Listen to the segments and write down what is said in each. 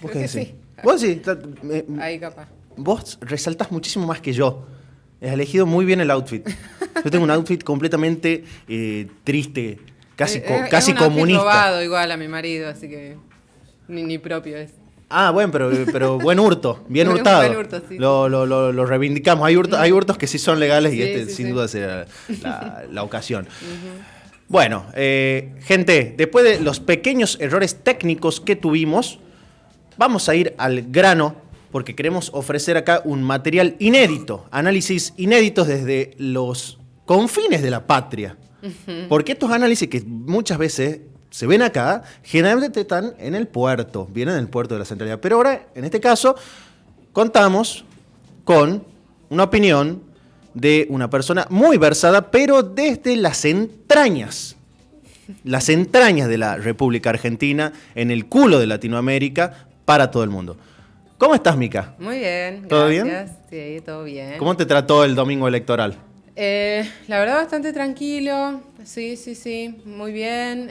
¿Vos Creo qué que decís? sí. Vos sí, Ahí capaz. vos resaltás muchísimo más que yo. Has elegido muy bien el outfit. Yo tengo un outfit completamente triste, casi, Es casi un outfit comunista. robado igual a mi marido, así que ni propio es. Ah, bueno, pero buen hurto, bien Buen hurtado. hurto, sí, Lo reivindicamos. Hay hurtos que sí son legales y Sí, este sí, sin sí. duda será la ocasión. Bueno, gente, después de los pequeños errores técnicos que tuvimos, vamos a ir al grano porque queremos ofrecer acá un material inédito, análisis inéditos desde los confines de la patria. Porque estos análisis que muchas veces se ven acá, generalmente están en el puerto, vienen del puerto de la centralidad. Pero ahora, en este caso, contamos con una opinión de una persona muy versada, pero desde las entrañas de la República Argentina, en el culo de Latinoamérica, para todo el mundo. ¿Cómo estás, Mica? Muy bien, ¿Todo gracias. Sí, todo bien. ¿Cómo te trató el domingo electoral? La verdad, bastante tranquilo. Sí, muy bien.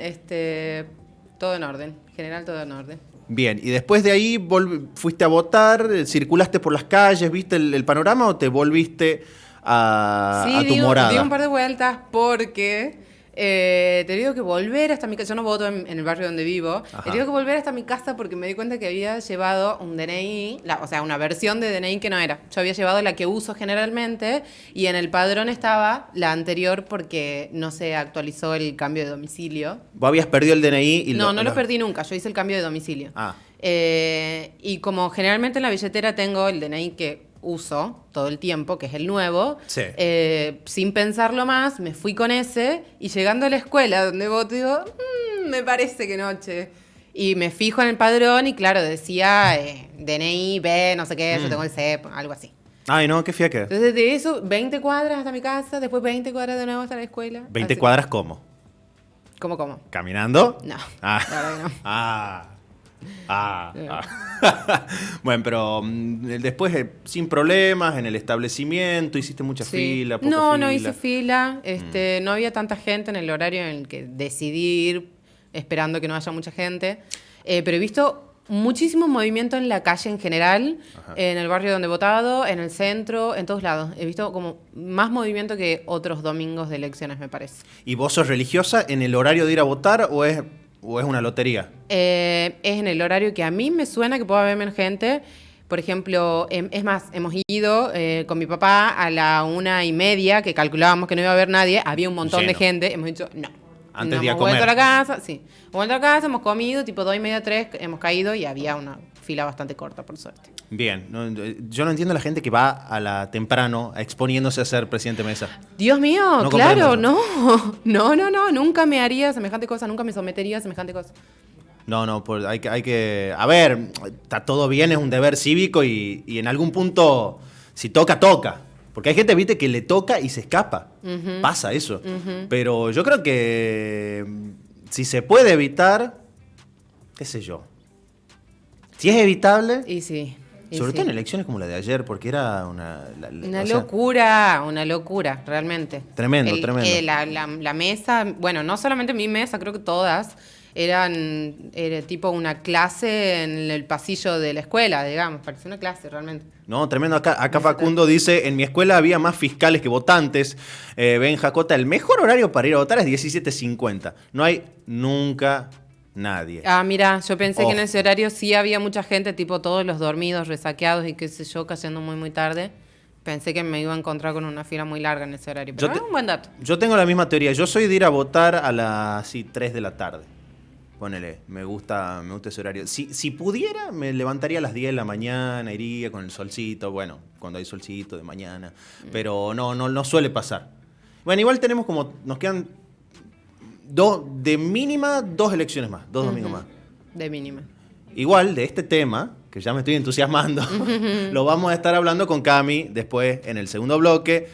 Todo en orden. En general, todo en orden. Bien, y después de ahí fuiste a votar, circulaste por las calles, viste el panorama o te volviste a tu morada? Di un par de vueltas porque te digo que volver hasta mi casa. Yo no voto en el barrio donde vivo. Ajá. Te digo que volver hasta mi casa porque me di cuenta que había llevado un DNI, o sea, una versión de DNI que no era. Yo había llevado la que uso generalmente y en el padrón estaba la anterior porque no se actualizó el cambio de domicilio. Vos habías perdido el DNI y No lo perdí nunca. Yo hice el cambio de domicilio. Ah. Y como generalmente en la billetera tengo el DNI que uso todo el tiempo, que es el nuevo, Sí. Sin pensarlo más, me fui con ese y llegando a la escuela donde voto, digo, me parece que noche. Y me fijo en el padrón y claro, decía DNI, B, no sé qué, yo tengo el CEP, algo así. Ay, no, qué fiaca. Entonces de eso, 20 cuadras hasta mi casa, después 20 cuadras de nuevo hasta la escuela. 20 Así. cuadras, ¿cómo? ¿Cómo? ¿Caminando? No, Ah. la verdad que no. Bueno, pero después sin problemas en el establecimiento, hiciste mucha fila, poca No, fila. no hice fila. No había tanta gente en el horario en el que decidí ir, esperando que no haya mucha gente. Pero he visto muchísimo movimiento en la calle en general, Ajá. en el barrio donde he votado, en el centro, en todos lados. He visto como más movimiento que otros domingos de elecciones, me parece. ¿Y vos sos religiosa en el horario de ir a votar o es una lotería? Es en el horario que a mí me suena que pueda haber menos gente. Por ejemplo, es más, hemos ido con mi papá a la 1:30, que calculábamos que no iba a haber nadie. Había un montón de Lleno. gente. Hemos dicho, no. Antes Nos de ir a hemos vuelto comer. a la casa, sí. Hemos vuelto a la casa, hemos comido, tipo 2:30, 3, hemos caído y había una fila bastante corta, por suerte. Bien, yo no entiendo a la gente que va temprano exponiéndose a ser presidente de mesa. Dios mío, No claro, comprendo no. Nunca me haría semejante cosa, nunca me sometería a semejante cosa. No, hay que... A ver, está todo bien, es un deber cívico y en algún punto, si toca, toca. Porque hay gente, viste, que le toca y se escapa. Pasa eso. Pero yo creo que si se puede evitar, qué sé yo. Si es evitable, Y sí. sobre todo en elecciones como la de ayer, porque era una locura, realmente. Tremendo. La mesa, bueno, no solamente mi mesa, creo que todas, era tipo una clase en el pasillo de la escuela, digamos, parecía una clase realmente. No, tremendo. Acá Facundo dice, en mi escuela había más fiscales que votantes. Benja Cota, el mejor horario para ir a votar es 17:50. No hay nunca nadie. Ah, mira, yo pensé que en Ojo. ese horario sí había mucha gente, tipo todos los dormidos, resaqueados y qué sé yo, cayendo muy tarde. Pensé que me iba a encontrar con una fila muy larga en ese horario, pero es un buen dato. Yo tengo la misma teoría. Yo soy de ir a votar a las 3 de la tarde. Ponele, me gusta ese horario. Si pudiera, me levantaría a las 10 de la mañana, iría con el solcito, bueno, cuando hay solcito de mañana. Pero no suele pasar. Bueno, igual tenemos nos quedan de mínima 2 elecciones más, 2 domingos más. De mínima. Igual de este tema, que ya me estoy entusiasmando, lo vamos a estar hablando con Cami después en el segundo bloque.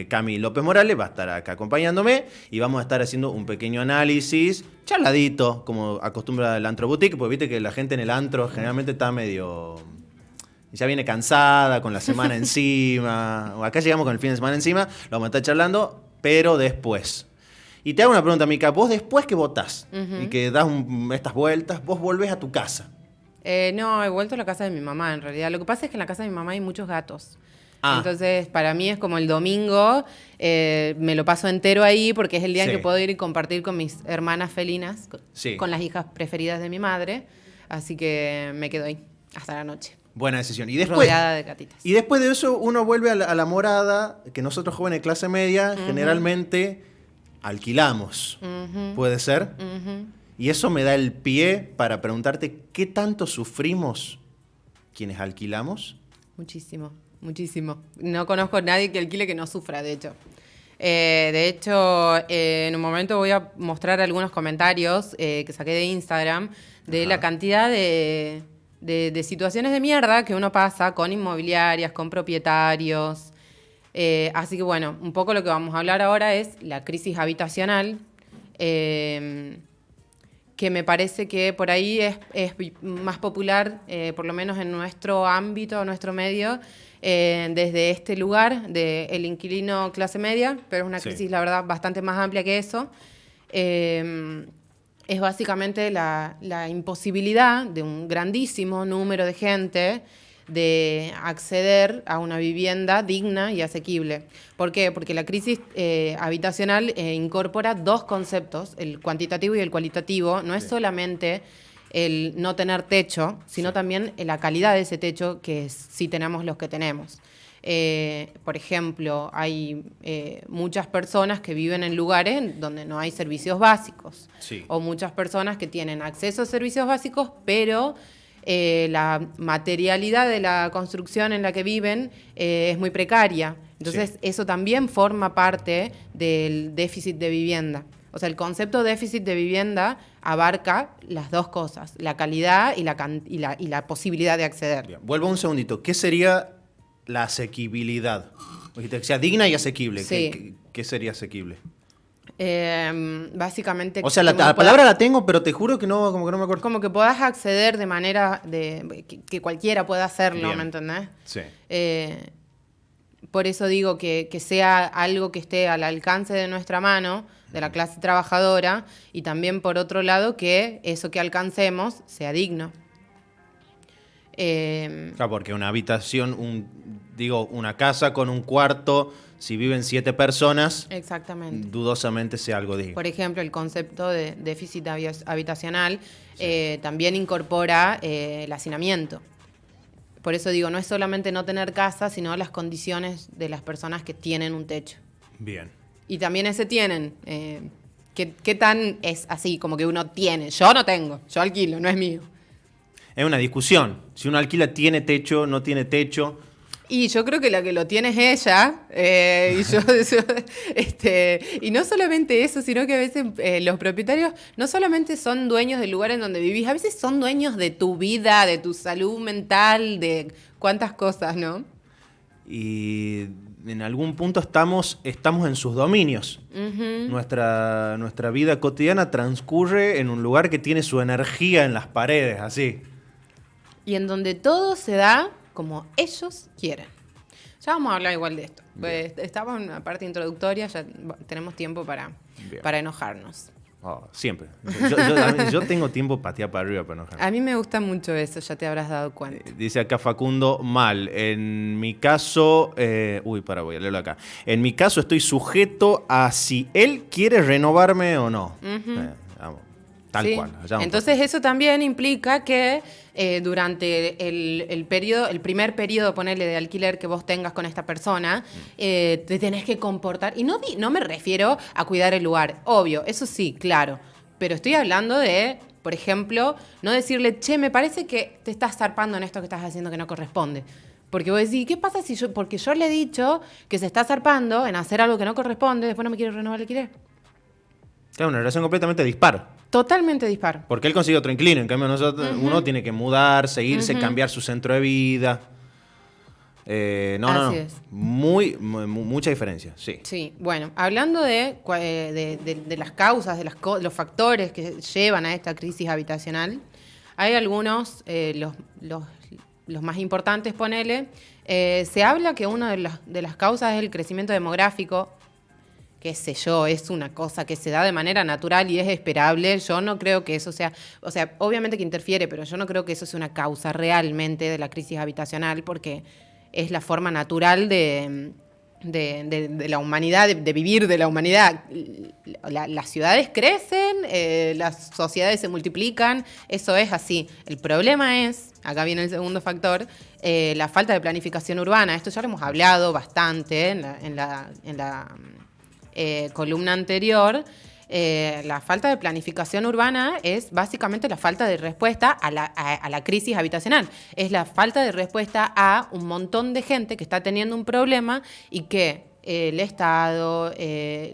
Cami López Morales va a estar acá acompañándome y vamos a estar haciendo un pequeño análisis, charladito, como acostumbra el Antro Boutique, porque viste que la gente en el antro generalmente está medio... ya viene cansada, con la semana encima. Acá llegamos con el fin de semana encima, lo vamos a estar charlando, pero después. Y te hago una pregunta, Mica. Vos después que votás y que das estas vueltas, vos volvés a tu casa. No, he vuelto a la casa de mi mamá, en realidad. Lo que pasa es que en la casa de mi mamá hay muchos gatos. Ah. Entonces, para mí es como el domingo, me lo paso entero ahí porque es el día en Sí. que puedo ir y compartir con mis hermanas felinas, Sí. con las hijas preferidas de mi madre. Así que me quedo ahí hasta la noche, Buena decisión. Y después, rodeada de gatitas. y después de eso uno vuelve a la morada, que nosotros jóvenes de clase media generalmente alquilamos. ¿Puede ser? Y eso me da el pie para preguntarte, ¿qué tanto sufrimos quienes alquilamos? Muchísimo, muchísimo. No conozco a nadie que alquile que no sufra, de hecho. En un momento voy a mostrar algunos comentarios que saqué de Instagram de la cantidad de situaciones de mierda que uno pasa con inmobiliarias, con propietarios. Así que bueno, un poco lo que vamos a hablar ahora es la crisis habitacional, que me parece que por ahí es más popular, por lo menos en nuestro ámbito, nuestro medio, desde este lugar del inquilino clase media, pero es una crisis, la verdad, bastante más amplia que eso. Es básicamente la imposibilidad de un grandísimo número de gente de acceder a una vivienda digna y asequible. ¿Por qué? Porque la crisis habitacional incorpora dos conceptos, el cuantitativo y el cualitativo. No es solamente el no tener techo, sino también la calidad de ese techo que sí tenemos los que tenemos. Por ejemplo, hay muchas personas que viven en lugares donde no hay servicios básicos. Sí. O muchas personas que tienen acceso a servicios básicos, pero la materialidad de la construcción en la que viven es muy precaria. Entonces, eso también forma parte del déficit de vivienda. O sea, el concepto de déficit de vivienda abarca las dos cosas, la calidad y la posibilidad de acceder. Bien, vuelvo un segundito. ¿Qué sería la asequibilidad? Dijiste que sea digna y asequible. Sí. ¿Qué sería asequible? Básicamente... O sea, la palabra la tengo, pero te juro que no, como que no me acuerdo. Como que puedas acceder de manera que cualquiera pueda hacerlo, Bien. ¿me entendés? Sí. Por eso digo que sea algo que esté al alcance de nuestra mano, de la clase trabajadora, y también, por otro lado, que eso que alcancemos sea digno. Claro, porque una habitación, una casa con un cuarto, si viven 7 personas, Exactamente. dudosamente sea algo digno. Por ejemplo, el concepto de déficit habitacional también incorpora el hacinamiento. Por eso digo, no es solamente no tener casa, sino las condiciones de las personas que tienen un techo. Bien. Y también ese tienen. ¿Qué tan es así? Como que uno tiene. Yo no tengo, yo alquilo, no es mío. Es una discusión. Si uno alquila, tiene techo, no tiene techo. Y yo creo que la que lo tiene es ella. Y no solamente eso, sino que a veces los propietarios no solamente son dueños del lugar en donde vivís, a veces son dueños de tu vida, de tu salud mental, de cuántas cosas, ¿no? Y en algún punto estamos en sus dominios. Nuestra vida cotidiana transcurre en un lugar que tiene su energía en las paredes, así. Y en donde todo se da como ellos quieren. Ya vamos a hablar igual de esto. Pues estamos en una parte introductoria, ya tenemos tiempo para enojarnos. Oh, siempre. Yo tengo tiempo para patear para arriba para enojarme. A mí me gusta mucho eso, ya te habrás dado cuenta. Dice acá Facundo, mal. En mi caso, voy a leerlo acá. En mi caso estoy sujeto a si él quiere renovarme o no. Vamos, tal Sí. cual. Allá vamos. Entonces eso también implica que durante el primer periodo, ponele, de alquiler que vos tengas con esta persona, te tenés que comportar. Y no me refiero a cuidar el lugar, obvio, eso sí, claro. Pero estoy hablando de, por ejemplo, no decirle, che, me parece que te estás zarpando en esto que estás haciendo que no corresponde. Porque vos decís, ¿qué pasa si porque yo le he dicho que se está zarpando en hacer algo que no corresponde, después no me quiere renovar el alquiler? Es una relación completamente dispar. Totalmente dispar. Porque él consigue otro inquilino. En cambio, uno tiene que mudarse, irse, cambiar su centro de vida. Así es. Mucha diferencia, sí. Sí, bueno, hablando de las causas, de los factores que llevan a esta crisis habitacional, hay algunos, los más importantes, ponele. Se habla que una de las causas es el crecimiento demográfico, qué sé yo, es una cosa que se da de manera natural y es esperable. Yo no creo que eso sea, o sea, obviamente que interfiere, pero yo no creo que eso sea una causa realmente de la crisis habitacional, porque es la forma natural de la humanidad, de vivir de la humanidad. Las ciudades crecen, las sociedades se multiplican, eso es así. El problema es, acá viene el segundo factor, la falta de planificación urbana. Esto ya lo hemos hablado bastante en la columna anterior. La falta de planificación urbana es básicamente la falta de respuesta a la crisis habitacional. Es la falta de respuesta a un montón de gente que está teniendo un problema y que el Estado,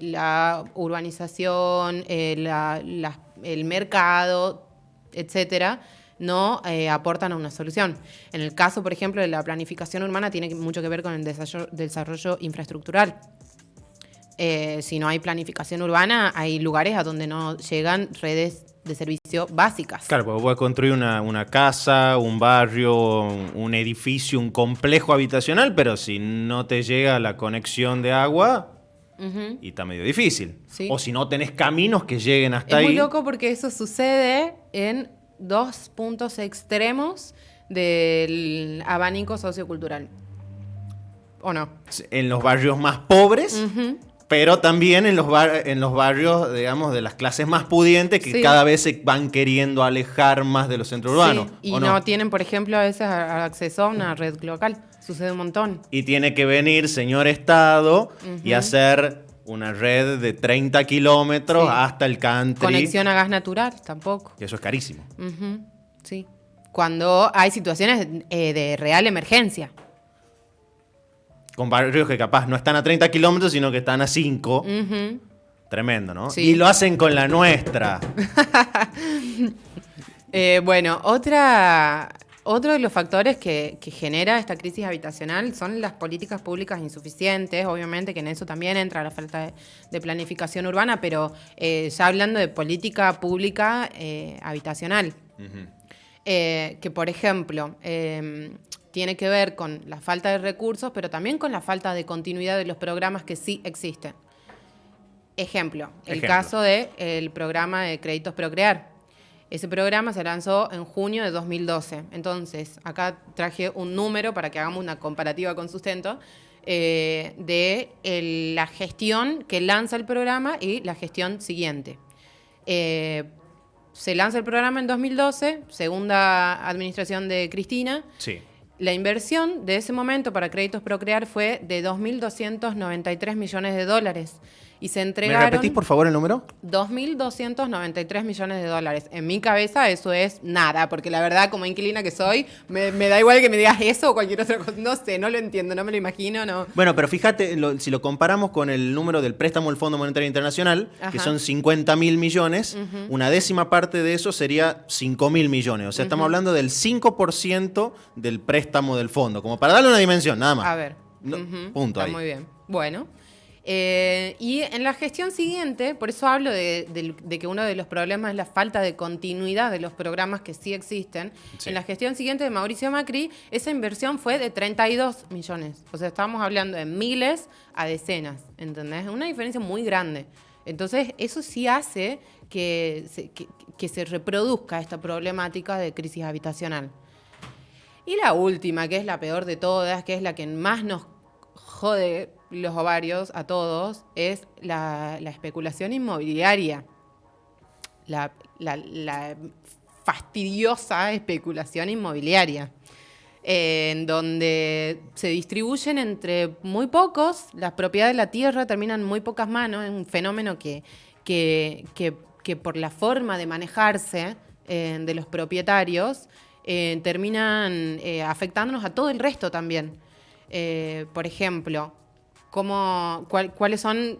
la urbanización, el mercado, etcétera, no aportan a una solución. En el caso, por ejemplo, de la planificación urbana, tiene mucho que ver con el desarrollo infraestructural. Si no hay planificación urbana, hay lugares a donde no llegan redes de servicio básicas. Claro, porque voy a construir una casa, un barrio, un edificio, un complejo habitacional, pero si no te llega la conexión de agua, y está medio difícil. Sí. O si no tenés caminos que lleguen hasta ahí. Es muy loco porque eso sucede en dos puntos extremos del abanico sociocultural. ¿O no? En los barrios más pobres, pero también en los barrios, digamos, de las clases más pudientes que cada vez se van queriendo alejar más de los centros urbanos. Sí. Y no tienen, por ejemplo, a veces acceso a una red local. Sucede un montón. Y tiene que venir señor Estado y hacer una red de 30 kilómetros hasta el country. Conexión a gas natural, tampoco. Y eso es carísimo. Sí. Cuando hay situaciones de real emergencia. Con barrios que capaz no están a 30 kilómetros, sino que están a 5. Tremendo, ¿no? Sí. Y lo hacen con la nuestra. Bueno, otro de los factores que genera esta crisis habitacional son las políticas públicas insuficientes. Obviamente que en eso también entra la falta de planificación urbana, pero ya hablando de política pública habitacional. Que, por ejemplo, tiene que ver con la falta de recursos, pero también con la falta de continuidad de los programas que sí existen. Ejemplo. El caso del programa de Créditos Procrear. Ese programa se lanzó en junio de 2012. Entonces, acá traje un número para que hagamos una comparativa con sustento de la gestión que lanza el programa y la gestión siguiente. Se lanza el programa en 2012, segunda administración de Cristina. Sí. La inversión de ese momento para Créditos Procrear fue de 2.293 millones de dólares. Y se entregaron... ¿Me repetís, por favor, el número? 2.293 millones de dólares. En mi cabeza eso es nada, porque la verdad, como inquilina que soy, me da igual que me digas eso o cualquier otra cosa. No sé, no lo entiendo, no me lo imagino, no. Bueno, pero fíjate, si lo comparamos con el número del préstamo del Fondo Monetario Internacional, que son 50.000 millones, una décima parte de eso sería 5.000 millones. O sea, estamos hablando del 5% del préstamo del fondo, como para darle una dimensión, nada más. A ver. Punto. Está ahí. muy bien. Bueno. Y en la gestión siguiente, por eso hablo de que uno de los problemas es la falta de continuidad de los programas que sí existen. Sí. En la gestión siguiente de Mauricio Macri, esa inversión fue de 32 millones. O sea, estábamos hablando de miles a decenas, ¿entendés? Una diferencia muy grande. Entonces, eso sí hace que se reproduzca esta problemática de crisis habitacional. Y la última, que es la peor de todas, que es la que más nos jode los ovarios a todos, es la especulación inmobiliaria. La fastidiosa especulación inmobiliaria. En donde se distribuyen entre muy pocos, las propiedades de la tierra terminan en muy pocas manos, es un fenómeno que por la forma de manejarse de los propietarios terminan afectándonos a todo el resto también. Por ejemplo, cuáles son,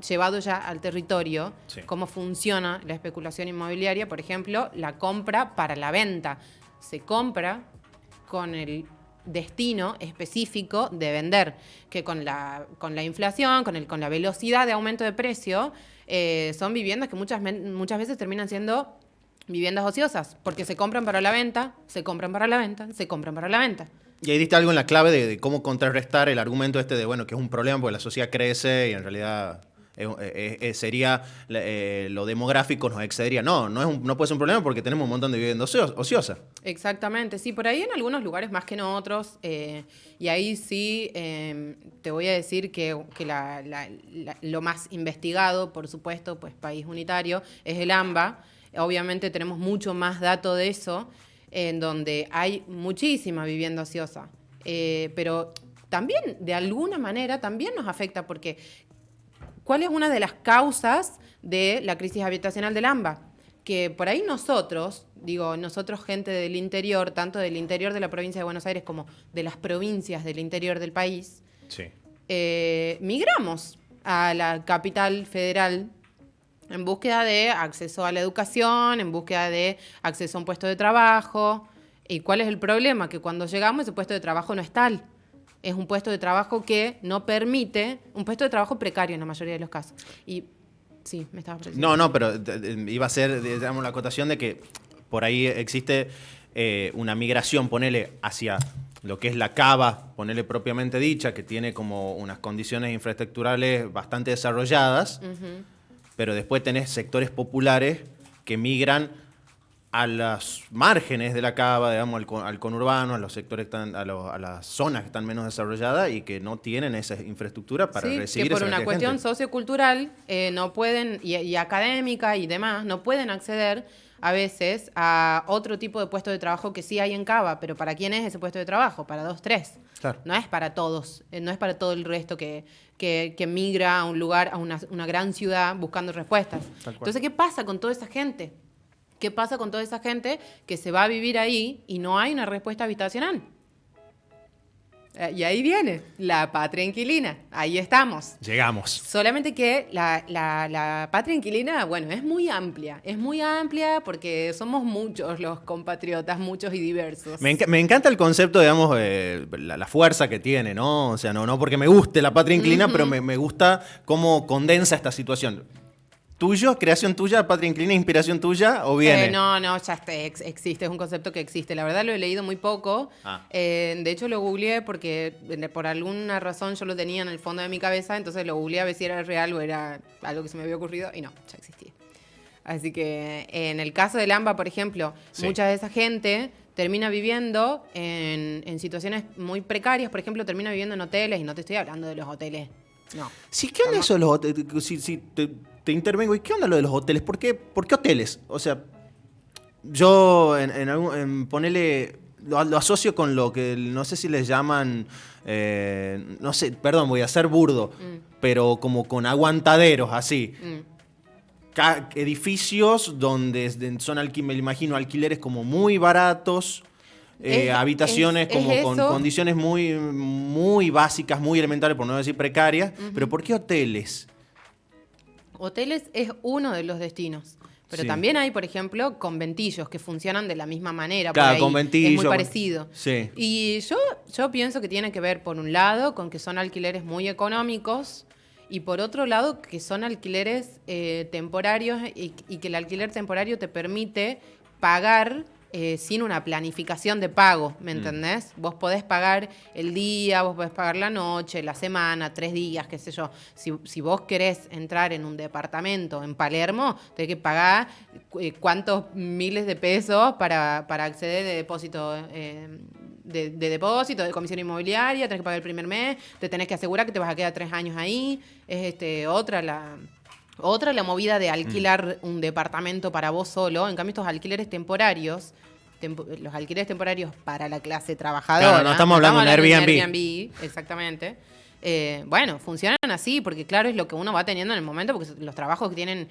llevados ya al territorio, cómo funciona la especulación inmobiliaria. Por ejemplo, la compra para la venta. Se compra con el destino específico de vender, que con la inflación, con la velocidad de aumento de precio, son viviendas que muchas veces terminan siendo viviendas ociosas, porque se compran para la venta, se compran para la venta, se compran para la venta. Y ahí diste algo en la clave de cómo contrarrestar el argumento de, bueno, que es un problema porque la sociedad crece y en realidad Sería lo demográfico nos excedería. No puede ser un problema porque tenemos un montón de vivienda ociosa. Exactamente, sí, por ahí en algunos lugares más que en otros, y ahí sí te voy a decir que lo más investigado, por supuesto, pues país unitario, es el AMBA. Obviamente tenemos mucho más dato de eso, en donde hay muchísima vivienda ociosa, pero también, de alguna manera, también nos afecta porque ¿cuál es una de las causas de la crisis habitacional del AMBA? Que por ahí nosotros gente del interior, tanto del interior de la provincia de Buenos Aires como de las provincias del interior del país, Sí. Migramos a la capital federal en búsqueda de acceso a la educación, en búsqueda de acceso a un puesto de trabajo. ¿Y cuál es el problema? Que cuando llegamos ese puesto de trabajo no es tal. Es un puesto de trabajo que no permite, un puesto de trabajo precario en la mayoría de los casos. Y sí, me estaba pareciendo. No, pero iba a ser, digamos, la acotación de que por ahí existe una migración, ponele, hacia lo que es la cava, ponele propiamente dicha, que tiene como unas condiciones infraestructurales bastante desarrolladas, pero después tenés sectores populares que migran a las márgenes de la cava, digamos, al conurbano, a los sectores a las zonas que están menos desarrolladas y que no tienen esa infraestructura para recibir que por esa una cantidad de cuestión gente. sociocultural no pueden, y académica y demás, no pueden acceder a veces a otro tipo de puesto de trabajo que sí hay en Cava, pero ¿para quién es ese puesto de trabajo? Para 2, 3. Claro. No es para todos, no es para todo el resto que migra a un lugar, a una gran ciudad buscando respuestas. Entonces, ¿qué pasa con toda esa gente? ¿Qué pasa con toda esa gente que se va a vivir ahí y no hay una respuesta habitacional? Y ahí viene la patria inquilina. Ahí estamos. Llegamos. Solamente que la patria inquilina, bueno, es muy amplia. Es muy amplia porque somos muchos los compatriotas, muchos y diversos. Me encanta el concepto, digamos, la fuerza que tiene, ¿no? O sea, no porque me guste la patria inquilina, pero me gusta cómo condensa esta situación. ¿Tuyo? ¿Creación tuya? ¿Patria inquilina? ¿Inspiración tuya? ¿O viene? No, ya existe, es un concepto que existe. La verdad lo he leído muy poco. De hecho lo googleé porque por alguna razón yo lo tenía en el fondo de mi cabeza, entonces lo googleé a ver si era real o era algo que se me había ocurrido y no, ya existía. Así que en el caso del AMBA, por ejemplo, mucha de esa gente termina viviendo en situaciones muy precarias. Por ejemplo, termina viviendo en hoteles, y no te estoy hablando de los hoteles. No. Sí, ¿qué onda eso de los hoteles? Si te intervengo, ¿y qué onda lo de los hoteles? ¿Por qué hoteles? O sea, yo ponele, lo asocio con lo que no sé si les llaman, no sé, perdón, voy a ser burdo, pero como con aguantaderos, así. Edificios donde son, me imagino, alquileres como muy baratos. Habitaciones como con condiciones muy, muy básicas, muy elementales, por no decir precarias. Pero ¿por qué hoteles? Hoteles es uno de los destinos. Pero también hay, por ejemplo, conventillos que funcionan de la misma manera. Claro, por ahí. conventillos. Es muy parecido. Sí. Y yo pienso que tiene que ver, por un lado, con que son alquileres muy económicos y por otro lado, que son alquileres temporarios y que el alquiler temporario te permite pagar sin una planificación de pago, ¿me entendés? Vos podés pagar el día, vos podés pagar la noche, la semana, 3 días, qué sé yo. Si vos querés entrar en un departamento en Palermo, tenés que pagar cuántos miles de pesos para acceder de depósito, de depósito, de comisión inmobiliaria, tenés que pagar el primer mes, te tenés que asegurar que te vas a quedar 3 años ahí. Es otra la movida de alquilar un departamento para vos solo. En cambio, estos alquileres temporarios, los alquileres temporarios para la clase trabajadora. Claro, no estamos hablando de Airbnb. Exactamente. Bueno, funcionan así, porque claro, es lo que uno va teniendo en el momento, porque los trabajos que tienen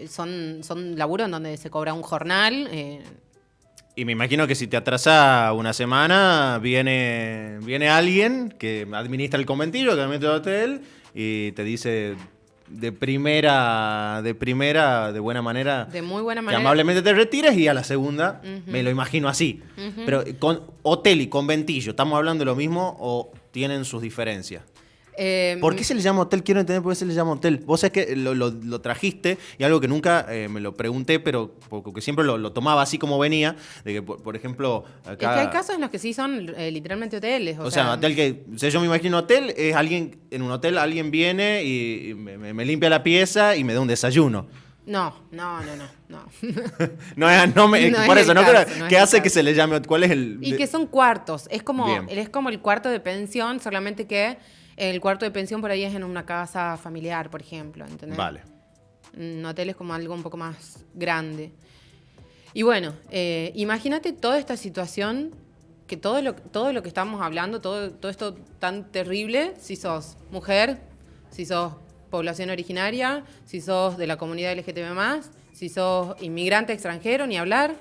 son laburos en donde se cobra un jornal. Y me imagino que si te atrasás una semana, viene alguien que administra el conventillo, que administra el hotel, y te dice de primera, de buena manera. De muy buena que manera. amablemente te retires y a la segunda, me lo imagino así. Pero con hotel y conventillo, ¿estamos hablando de lo mismo o tienen sus diferencias? ¿Por qué se le llama hotel? Quiero entender por qué se le llama hotel. Vos sabés que lo trajiste y algo que nunca me lo pregunté, pero porque siempre lo tomaba así como venía, de que, por ejemplo, acá... Es que hay casos en los que sí son literalmente hoteles. O sea, hotel que... O sea, yo me imagino hotel, es alguien... En un hotel alguien viene y me limpia la pieza y me da un desayuno. No. No es, No por es eso, el ¿no? caso, Pero, no es ¿qué el hace que caso. se le llame? ¿Cuál es el...? Y que son cuartos. Es como Bien. el cuarto de pensión, solamente que el cuarto de pensión por ahí es en una casa familiar, por ejemplo. ¿Entendés? Vale. Un hotel es como algo un poco más grande. Y bueno, imagínate toda esta situación, que todo lo que estamos hablando, todo esto tan terrible, si sos mujer, si sos población originaria, si sos de la comunidad LGTB+, si sos inmigrante extranjero, ni hablar.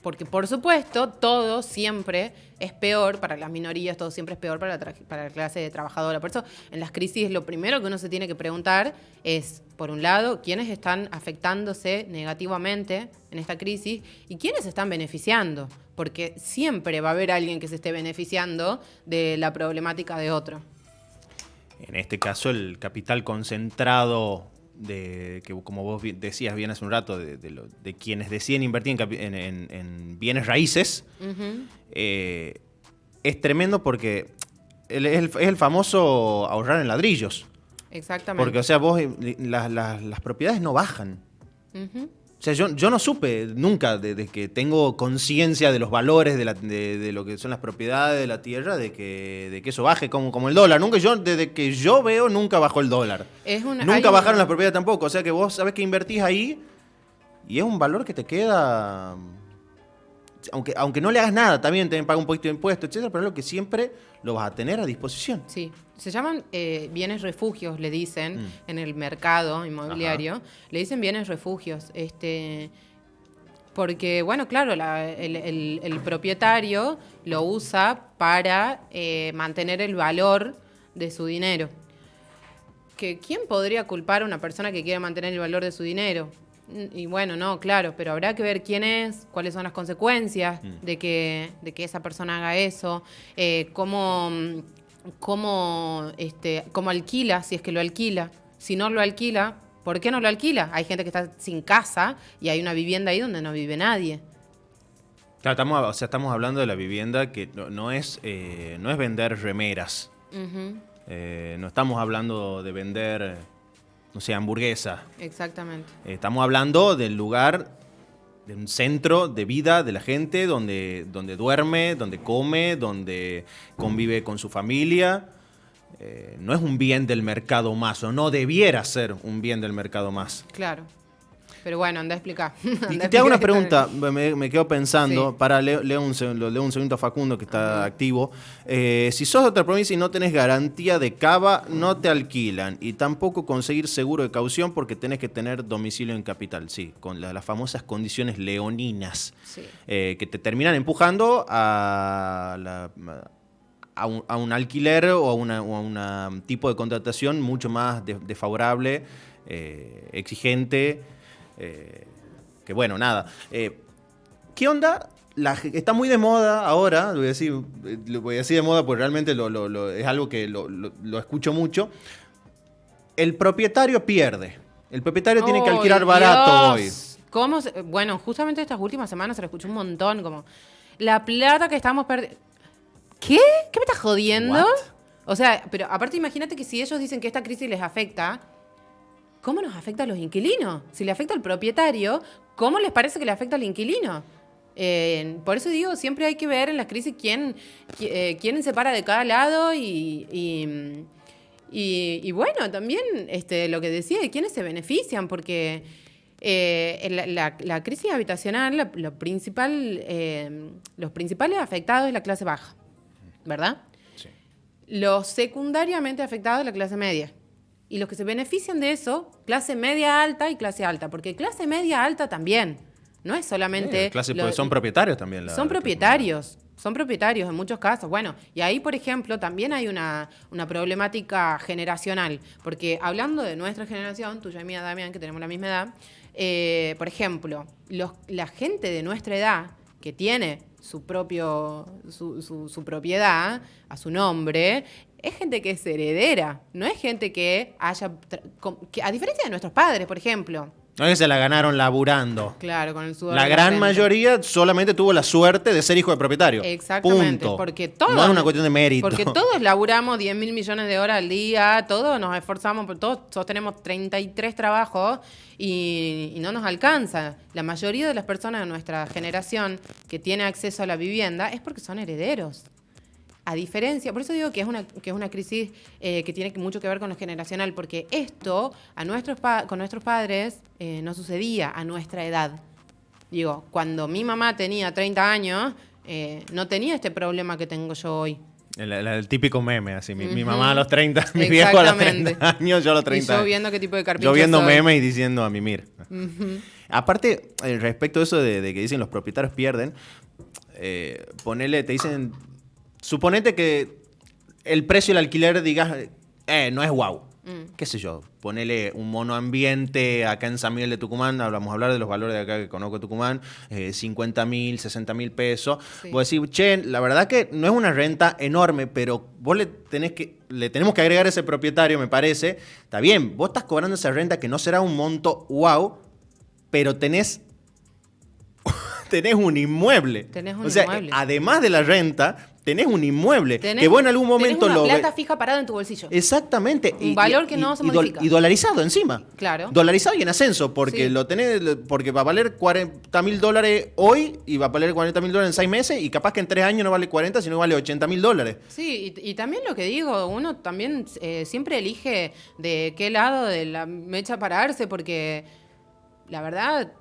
Porque, por supuesto, todo siempre es peor para las minorías, todo siempre es peor para la clase de trabajadora. Por eso, en las crisis, lo primero que uno se tiene que preguntar es, por un lado, quiénes están afectándose negativamente en esta crisis y quiénes se están beneficiando. Porque siempre va a haber alguien que se esté beneficiando de la problemática de otro. En este caso, el capital concentrado que como vos decías bien hace un rato, de quienes deciden invertir en bienes raíces, es tremendo porque es el famoso ahorrar en ladrillos. Exactamente. Porque, o sea, vos las propiedades no bajan. O sea, yo no supe nunca, desde que tengo conciencia de los valores de lo que son las propiedades de la tierra, de que eso baje como el dólar. Desde que yo veo, nunca bajó el dólar. Nunca bajaron las propiedades tampoco. O sea, que vos sabés que invertís ahí y es un valor que te queda... Aunque no le hagas nada, también te paga un poquito de impuestos, etcétera, pero es lo que siempre lo vas a tener a disposición. Sí, se llaman bienes refugios, le dicen, en el mercado inmobiliario. Ajá. Le dicen bienes refugios. Porque, bueno, claro, el propietario lo usa para mantener el valor de su dinero. ¿Quién podría culpar a una persona que quiere mantener el valor de su dinero? Y bueno, no, claro, pero habrá que ver quién es, cuáles son las consecuencias de que esa persona haga eso, cómo alquila, si es que lo alquila. Si no lo alquila, ¿por qué no lo alquila? Hay gente que está sin casa y hay una vivienda ahí donde no vive nadie. Claro, estamos hablando de la vivienda que no es vender remeras. No estamos hablando de vender... no sé, hamburguesa. Exactamente. Estamos hablando del lugar, de un centro de vida de la gente, donde duerme, donde come, donde convive con su familia. No es un bien del mercado más, o no debiera ser un bien del mercado más. Claro. Pero bueno, anda a explicar. Te hago una pregunta, me quedo pensando, Sí. leo un segundo a Facundo que está activo. Si sos de otra provincia y no tenés garantía de cava, no te alquilan. Y tampoco conseguir seguro de caución porque tenés que tener domicilio en capital. Sí, con las famosas condiciones leoninas. Sí. Que te terminan empujando a un alquiler o a un tipo de contratación mucho más desfavorable, exigente. Que bueno, nada. ¿Qué onda? Está muy de moda ahora, lo voy a decir de moda porque realmente es algo que lo escucho mucho. El propietario pierde. El propietario tiene que alquilar barato hoy. Bueno, justamente estas últimas semanas se lo escuché un montón, como la plata que estamos perdiendo. ¿Qué? ¿Qué me estás jodiendo? What? O sea, pero aparte imagínate que si ellos dicen que esta crisis les afecta, ¿cómo nos afecta a los inquilinos? Si le afecta al propietario, ¿cómo les parece que le afecta al inquilino? Por eso digo, siempre hay que ver en las crisis quién se para de cada lado y bueno, también lo que decía de quiénes se benefician, porque la crisis habitacional, los principales afectados es la clase baja, ¿verdad? Sí. Los secundariamente afectados es la clase media. Y los que se benefician de eso, clase media alta y clase alta. Porque clase media alta también. No es solamente... son propietarios también. Son propietarios. Son propietarios en muchos casos. Bueno, y ahí, por ejemplo, también hay una problemática generacional. Porque hablando de nuestra generación, tuya y mía, Damián, que tenemos la misma edad, por ejemplo, la gente de nuestra edad que tiene su propiedad a su nombre, es gente que es heredera, no es gente que a diferencia de nuestros padres, por ejemplo. No es que se la ganaron laburando. Claro, con el sudor La de gran frente. mayoría solamente tuvo la suerte de ser hijo de propietario. Exactamente. Punto. Porque todos, no es una cuestión de mérito. Porque todos laburamos 10.000 millones de horas al día, todos nos esforzamos, todos sostenemos 33 trabajos y no nos alcanza. La mayoría de las personas de nuestra generación que tiene acceso a la vivienda es porque son herederos. A diferencia, por eso digo que es una crisis que tiene mucho que ver con lo generacional, porque esto con nuestros padres no sucedía a nuestra edad. Digo, cuando mi mamá tenía 30 años, no tenía este problema que tengo yo hoy. El típico meme, así. Mi mamá a los 30, mi viejo a los 30 años, yo a los 30 Y yo años. viendo qué tipo de carpincho Yo viendo soy. memes y diciendo a mimir. Aparte, respecto a eso de que dicen los propietarios pierden, te dicen, suponete que el precio del alquiler digas, no es guau. Qué sé yo, ponele un monoambiente acá en San Miguel de Tucumán, vamos a hablar de los valores de acá que conozco Tucumán, 50.000, 60.000 pesos. Sí. Vos decís, che, la verdad que no es una renta enorme, pero vos le tenemos que agregar a ese propietario, me parece. Está bien, vos estás cobrando esa renta que no será un monto wow, pero tenés un inmueble. Tenés un o sea, inmueble. además de la renta, tenés un inmueble. Tenés- que vos en algún momento tenés lo una ves. plata fija parada en tu bolsillo. Exactamente. Un valor que no se modifica. Y dolarizado encima. Claro. Dolarizado y en ascenso, porque Sí. lo tenés, porque va a valer $40.000 hoy y va a valer $40.000 en 6 meses y capaz que en 3 años no vale 40, sino vale $80.000. Sí, y también lo que digo, uno también siempre elige de qué lado de la mecha pararse, porque la verdad,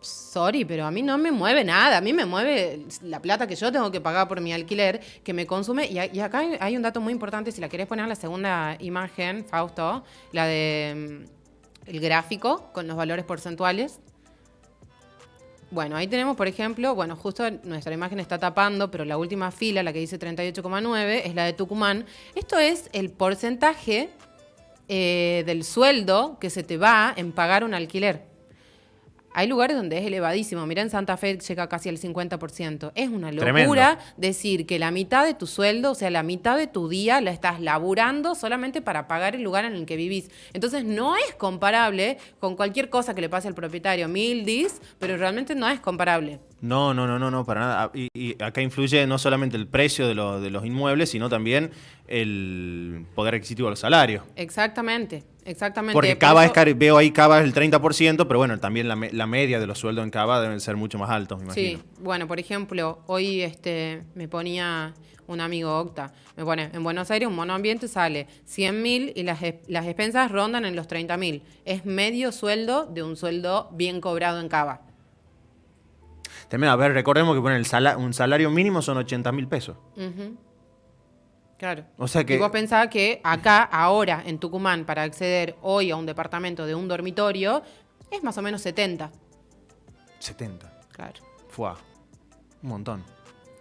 sorry, pero a mí no me mueve nada. A mí me mueve la plata que yo tengo que pagar por mi alquiler, que me consume. Y acá hay un dato muy importante, si la querés poner en la segunda imagen, Fausto, la de el gráfico con los valores porcentuales. Bueno, ahí tenemos, por ejemplo, justo nuestra imagen está tapando, pero la última fila, la que dice 38,9, es la de Tucumán. Esto es el porcentaje del sueldo que se te va en pagar un alquiler. Hay lugares donde es elevadísimo. Mirá, en Santa Fe llega casi al 50%. Es una locura Tremendo. decir que la mitad de tu sueldo, o sea, la mitad de tu día, la estás laburando solamente para pagar el lugar en el que vivís. Entonces, no es comparable con cualquier cosa que le pase al propietario. Mildis, pero realmente no es comparable. No, para nada. Y acá influye no solamente el precio de los inmuebles, sino también el poder adquisitivo de los salarios. Exactamente. Porque Por Cava eso- veo ahí Cava es el 30%, pero bueno, también la media de los sueldos en Cava deben ser mucho más altos, me imagino. Sí, bueno, por ejemplo, hoy me ponía un amigo Octa, me pone, en Buenos Aires un monoambiente sale 100.000 y las expensas rondan en los 30.000. Es medio sueldo de un sueldo bien cobrado en Cava. También, a ver, recordemos que un salario mínimo son 80.000 pesos. Claro. O sea que- Y vos pensás que acá, ahora, en Tucumán, para acceder hoy a un departamento de un dormitorio, es más o menos 70. 70. Claro. Fua. Un montón.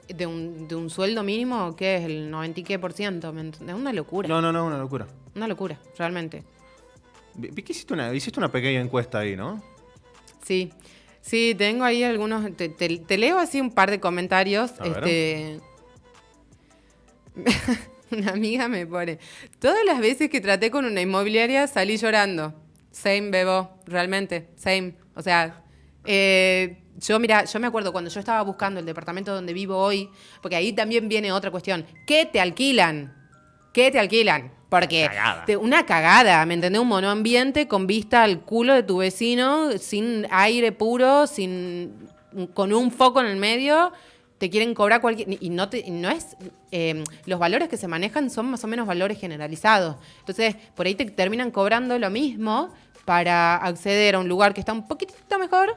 De un sueldo mínimo, que es el 90 y qué por ciento. ¿Me entendés? Es una locura. No, una locura. Una locura, realmente. Vi que hiciste una pequeña encuesta ahí, ¿no? Sí, sí, tengo ahí algunos. Te leo así un par de comentarios. A ver. Una amiga me pone: todas las veces que traté con una inmobiliaria salí llorando. Same, Bebo, realmente, same. O sea, yo me acuerdo cuando yo estaba buscando el departamento donde vivo hoy, porque ahí también viene otra cuestión. ¿Qué te alquilan? ¿Qué te alquilan? Porque Cagada. una cagada, ¿me entendés? Un monoambiente con vista al culo de tu vecino, sin aire puro, con un foco en el medio, te quieren cobrar cualquier... Y no es... los valores que se manejan son más o menos valores generalizados. Entonces, por ahí te terminan cobrando lo mismo para acceder a un lugar que está un poquitito mejor,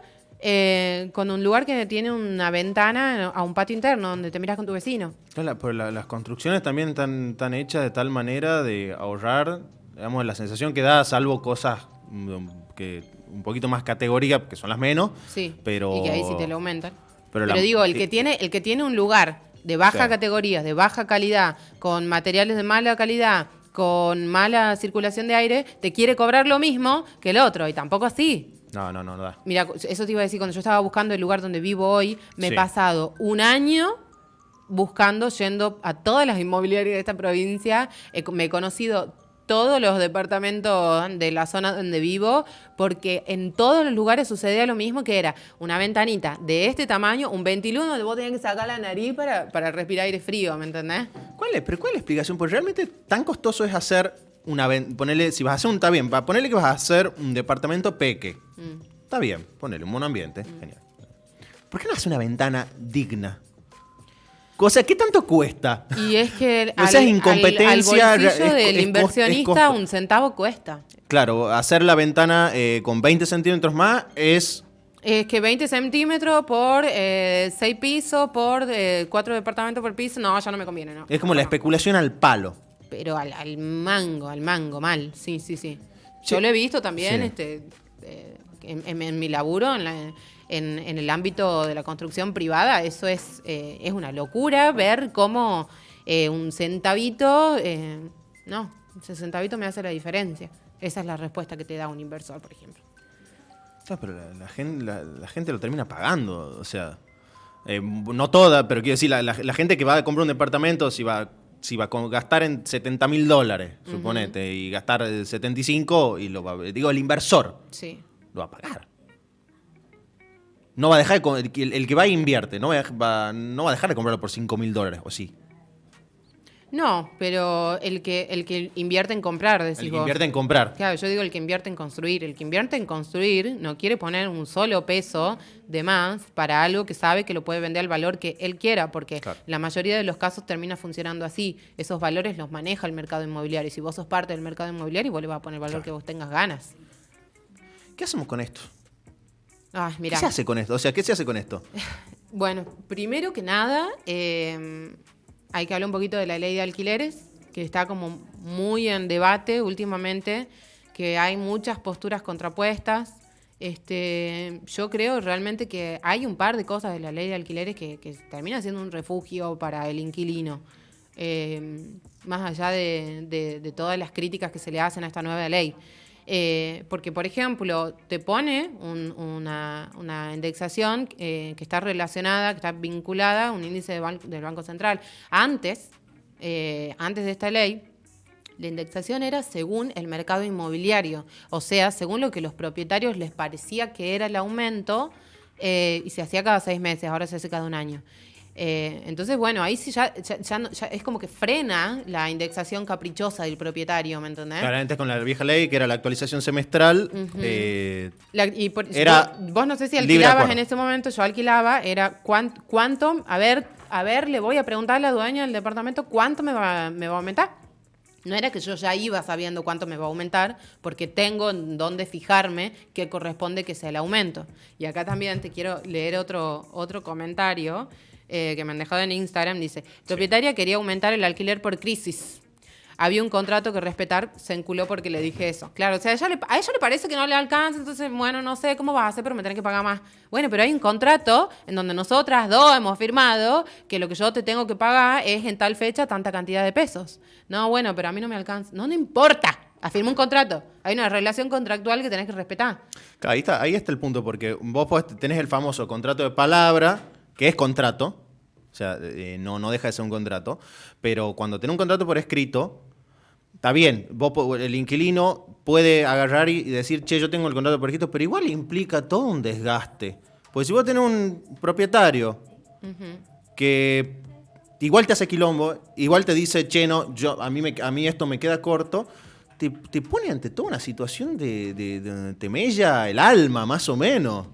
con un lugar que tiene una ventana a un patio interno donde te miras con tu vecino. Las construcciones también están hechas de tal manera de ahorrar, digamos, la sensación que da, salvo cosas que un poquito más categóricas, que son las menos. Sí, pero y que ahí sí te lo aumentan. Pero Pero digo, el que tiene un lugar de baja Sí. categoría, de baja calidad, con materiales de mala calidad, con mala circulación de aire, te quiere cobrar lo mismo que el otro, y tampoco así. No da. Mira, eso te iba a decir, cuando yo estaba buscando el lugar donde vivo hoy, me he pasado un año buscando, yendo a todas las inmobiliarias de esta provincia. Me he conocido todos los departamentos de la zona donde vivo, porque en todos los lugares sucedía lo mismo, que era una ventanita de este tamaño, un ventilón donde vos tenías que sacar la nariz para respirar aire frío, ¿me entendés? ¿Cuál es la explicación? Porque realmente tan costoso es hacer ponele, si vas a hacer está bien, ponele que vas a hacer un departamento peque. Está bien, ponele un monoambiente, genial. ¿Por qué no hace una ventana digna? O sea, ¿qué tanto cuesta? Y es que o sea, es incompetencia. Al bolsillo del inversionista un centavo cuesta. Claro, hacer la ventana con 20 centímetros más es... Es que 20 centímetros por 6 pisos, por 4 departamentos por piso, no, ya no me conviene, ¿no? Es como la especulación al palo. Pero al mango, mal, sí. Yo lo he visto también en mi laburo, en el ámbito de la construcción privada. Eso es una locura ver cómo un centavito, ese centavito me hace la diferencia. Esa es la respuesta que te da un inversor, por ejemplo. Pero la gente lo termina pagando, o sea, no toda, pero quiero decir, la gente que va a comprar un departamento, si va a gastar en $70,000, suponete, y gastar 75, y el inversor lo va a pagar. No va a dejar, el que va e invierte, no va a dejar de comprarlo por $5,000, ¿o sí? No, pero el que invierte en comprar, decís vos. El que invierte en comprar. Claro, yo digo el que invierte en construir. El que invierte en construir no quiere poner un solo peso de más para algo que sabe que lo puede vender al valor que él quiera, porque la mayoría de los casos termina funcionando así. Esos valores los maneja el mercado inmobiliario. Y si vos sos parte del mercado inmobiliario, vos le vas a poner el valor que vos tengas ganas. ¿Qué hacemos con esto? Ay, mirá. ¿Qué se hace con esto? O sea, ¿qué se hace con esto? Bueno, primero que nada... hay que hablar un poquito de la ley de alquileres, que está como muy en debate últimamente, que hay muchas posturas contrapuestas. Yo creo realmente que hay un par de cosas de la ley de alquileres que termina siendo un refugio para el inquilino, más allá de todas las críticas que se le hacen a esta nueva ley. Porque, por ejemplo, te pone una indexación que está relacionada, que está vinculada a un índice del Banco Central. Antes de esta ley, la indexación era según el mercado inmobiliario, o sea, según lo que los propietarios les parecía que era el aumento, y se hacía cada 6 meses, ahora se hace cada un año. Entonces, bueno, ahí sí ya es como que frena la indexación caprichosa del propietario, ¿me entendés? Claro, antes con la vieja ley, que era la actualización semestral, vos no sé si alquilabas en ese momento, yo alquilaba, era cuánto, a ver, le voy a preguntar a la dueña del departamento cuánto me va a aumentar. No era que yo ya iba sabiendo cuánto me va a aumentar, porque tengo en dónde fijarme que corresponde que sea el aumento. Y acá también te quiero leer otro comentario que me han dejado en Instagram. Dice, propietaria quería aumentar el alquiler por crisis. Había un contrato que respetar, se enculó porque le dije eso. Claro, o sea, a ella le parece que no le alcanza, entonces, bueno, no sé cómo vas a hacer, pero me tenés que pagar más. Bueno, pero hay un contrato en donde nosotras dos hemos firmado que lo que yo te tengo que pagar es en tal fecha tanta cantidad de pesos. No, bueno, pero a mí no me alcanza. No importa. Firma un contrato. Hay una relación contractual que tenés que respetar. Ahí está el punto, porque vos tenés el famoso contrato de palabra, que es contrato, o sea, no deja de ser un contrato, pero cuando tenés un contrato por escrito, está bien, el inquilino puede agarrar y decir, che, yo tengo el contrato por escrito, pero igual implica todo un desgaste. Porque si vos tenés un propietario que igual te hace quilombo, igual te dice, che, no, a mí esto me queda corto, te pone ante toda una situación de te mella el alma, más o menos.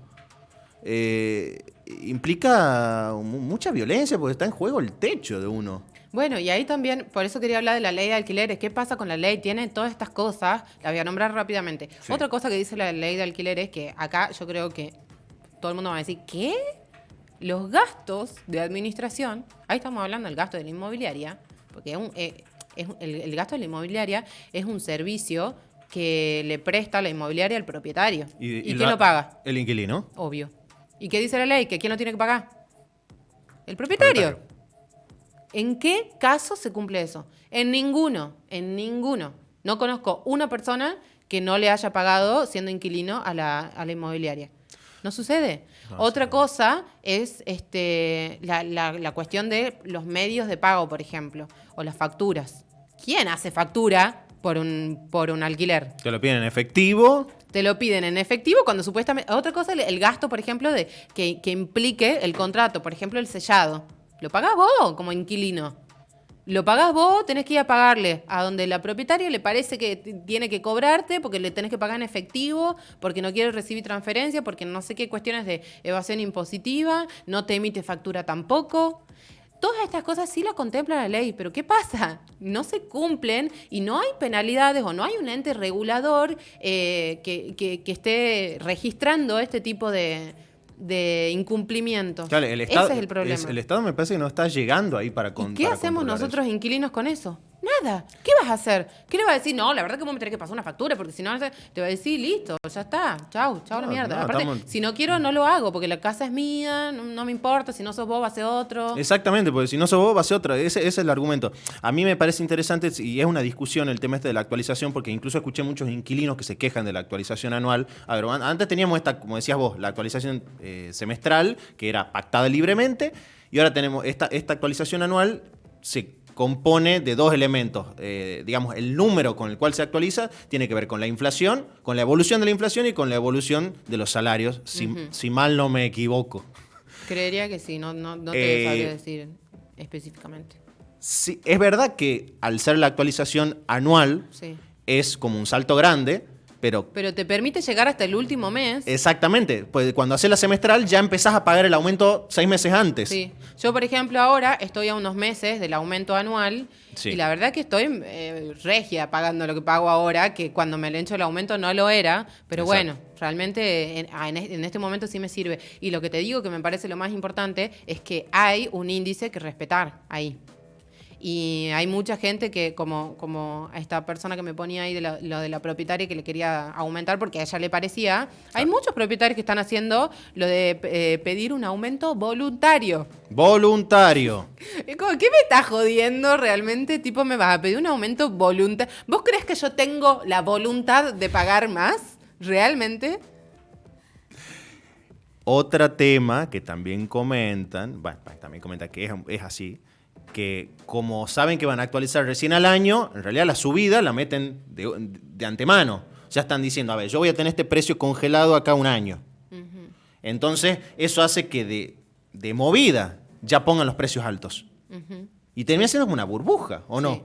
Implica mucha violencia porque está en juego el techo de uno. Bueno, y ahí también, por eso quería hablar de la ley de alquileres. ¿Qué pasa con la ley? Tiene todas estas cosas, la voy a nombrar rápidamente. Sí. Otra cosa que dice la ley de alquileres, que acá yo creo que todo el mundo va a decir, ¿qué? Los gastos de administración, ahí estamos hablando del gasto de la inmobiliaria, porque el gasto de la inmobiliaria es un servicio que le presta la inmobiliaria al propietario. ¿Y quién lo paga? El inquilino. Obvio. ¿Y qué dice la ley? ¿Que quién lo tiene que pagar? El propietario. ¿En qué caso se cumple eso? En ninguno. No conozco una persona que no le haya pagado siendo inquilino a la inmobiliaria. No sucede. No, Otra sí. cosa es la cuestión de los medios de pago, por ejemplo, o las facturas. ¿Quién hace factura por un alquiler? Te lo piden en efectivo. Te lo piden en efectivo cuando supuestamente... Otra cosa, el gasto, por ejemplo, que implique el contrato, por ejemplo, el sellado. Lo pagás vos como inquilino. Lo pagás vos, tenés que ir a pagarle a donde la propietaria le parece que tiene que cobrarte porque le tenés que pagar en efectivo, porque no quiere recibir transferencia, porque no sé qué cuestiones de evasión impositiva, no te emite factura tampoco. Todas estas cosas sí las contempla la ley, pero ¿qué pasa? No se cumplen y no hay penalidades o no hay un ente regulador que esté registrando este tipo de incumplimientos. Claro, el Estado, Ese es el problema. el Estado me parece que no está llegando ahí para ¿Y para qué hacemos controlar nosotros eso. inquilinos con eso? Nada. ¿Qué vas a hacer? ¿Qué le vas a decir? No, la verdad que vos me tenés que pasar una factura porque si no te va a decir, listo, ya está, chau la No, mierda. no, Aparte, estamos- si no quiero, no lo hago porque la casa es mía, no me importa, si no sos vos va a ser otro. Exactamente, porque si no sos vos, va a ser otra. Ese es el argumento. A mí me parece interesante y es una discusión el tema este de la actualización, porque incluso escuché muchos inquilinos que se quejan de la actualización anual. A ver, antes teníamos esta, como decías vos, la actualización semestral, que era pactada libremente, y ahora tenemos esta actualización anual, se compone de dos elementos. Digamos, el número con el cual se actualiza tiene que ver con la inflación, con la evolución de la inflación y con la evolución de los salarios, si mal no me equivoco. Creería que sí, no te Eh, sabría decir específicamente. Sí, es verdad que al ser la actualización anual Sí. es como un salto grande, pero Pero te permite llegar hasta el último mes. exactamente, pues cuando haces la semestral ya empezás a pagar el aumento 6 meses antes. Sí. Yo, por ejemplo, ahora estoy a unos meses del aumento anual Sí. y la verdad que estoy regia pagando lo que pago ahora, que cuando me le hecho el aumento no lo era, pero Exacto. bueno, realmente en este momento sí me sirve. Y lo que te digo que me parece lo más importante es que hay un índice que respetar ahí. Y hay mucha gente que, como esta persona que me ponía ahí lo de la propietaria que le quería aumentar porque a ella le parecía, hay muchos propietarios que están haciendo lo de pedir un aumento voluntario. Voluntario. Es como, ¿qué me estás jodiendo realmente? Tipo, ¿me vas a pedir un aumento voluntario? ¿Vos crees que yo tengo la voluntad de pagar más? ¿Realmente? Otro tema que también comentan, bueno, también comentan que es así, que como saben que van a actualizar recién al año, en realidad la subida la meten de antemano. Ya están diciendo, a ver, yo voy a tener este precio congelado acá un año. Entonces, eso hace que de movida ya pongan los precios altos. Y termina siendo como una burbuja, ¿o no? Sí,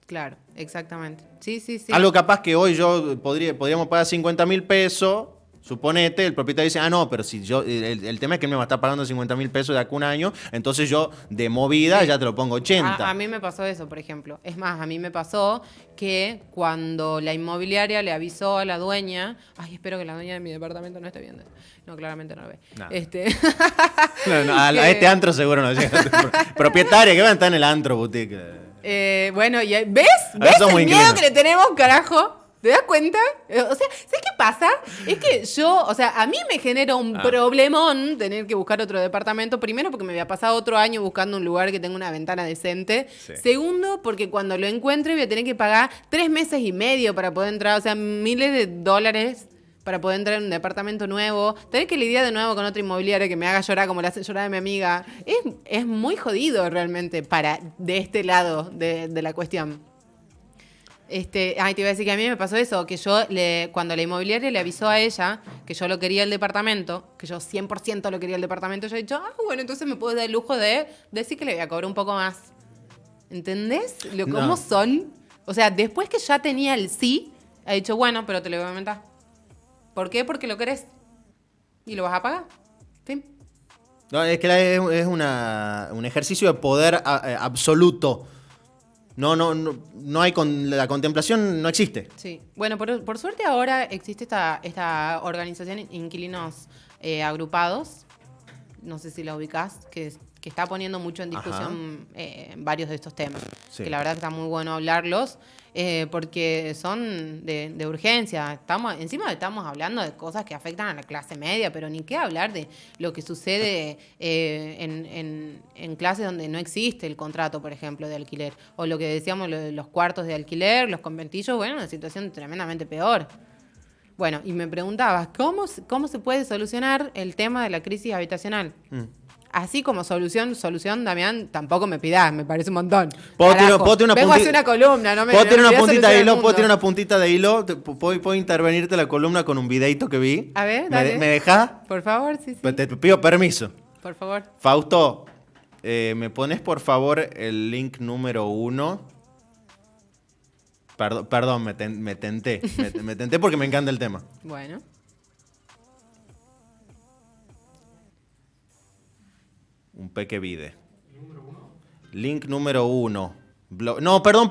claro, exactamente. Sí. Algo capaz que hoy podríamos pagar 50.000 pesos, suponete, el propietario dice, no, pero si yo, el tema es que él me va a estar pagando 50.000 pesos de acá a un año, entonces yo de movida Sí. ya te lo pongo 80. A mí me pasó eso, por ejemplo. Es más, a mí me pasó que cuando la inmobiliaria le avisó a la dueña, ay, espero que la dueña de mi departamento no esté viendo. No, claramente no lo ve. Nah. No, A este antro seguro no llega. Propietaria, que van a estar en el antro boutique. Bueno, ¿ves? ver, ¿Ves somos el miedo inquilinos. que le tenemos, carajo? ¿Te das cuenta? O sea, ¿sabes qué pasa? Es que a mí me genera un problemón tener que buscar otro departamento. Primero, porque me había pasado otro año buscando un lugar que tenga una ventana decente. Sí. Segundo, porque cuando lo encuentre voy a tener que pagar 3 meses y medio para poder entrar. O sea, miles de dólares para poder entrar en un departamento nuevo. Tener que lidiar de nuevo con otra inmobiliaria que me haga llorar como la hace llorar a mi amiga. Es muy jodido realmente de este lado de la cuestión. Te iba a decir que a mí me pasó eso, que cuando la inmobiliaria le avisó a ella que yo lo quería el departamento, que yo 100% lo quería el departamento, yo he dicho, bueno, entonces me puedo dar el lujo de decir que le voy a cobrar un poco más. ¿Entendés? ¿Cómo No. son? O sea, después que ya tenía el sí, ha dicho, bueno, pero te lo voy a aumentar. ¿Por qué? Porque lo querés. Y lo vas a pagar. Fin. No, es que es un ejercicio de poder absoluto. No hay la contemplación, no existe. Sí. Bueno, por suerte ahora existe esta organización Inquilinos Agrupados. No sé si la ubicás, que que está poniendo mucho en discusión varios de estos temas. Sí. Que la verdad que está muy bueno hablarlos, porque son de urgencia. Encima estamos hablando de cosas que afectan a la clase media, pero ni qué hablar de lo que sucede en clases donde no existe el contrato, por ejemplo, de alquiler. O lo que decíamos, los cuartos de alquiler, los conventillos, bueno, una situación tremendamente peor. Bueno, y me preguntabas, ¿cómo se puede solucionar el tema de la crisis habitacional? Así como solución, Damián, tampoco me pidas, me parece un montón. Puedo Carajo, tirar una vengo a hacer una columna, no me puedo tirar no una me pidas puntita de solucionar el hilo, puedo mundo. tirar una puntita de hilo, puedo intervenirte la columna con un videito que vi. A ver, dale. ¿Me dejás? Por favor, sí. Te pido permiso. Por favor. Fausto, ¿me pones por favor el link número 1? Perdón, me tenté. Me tenté porque me encanta el tema. Bueno. Un peque vide. Link número 1. No, perdón.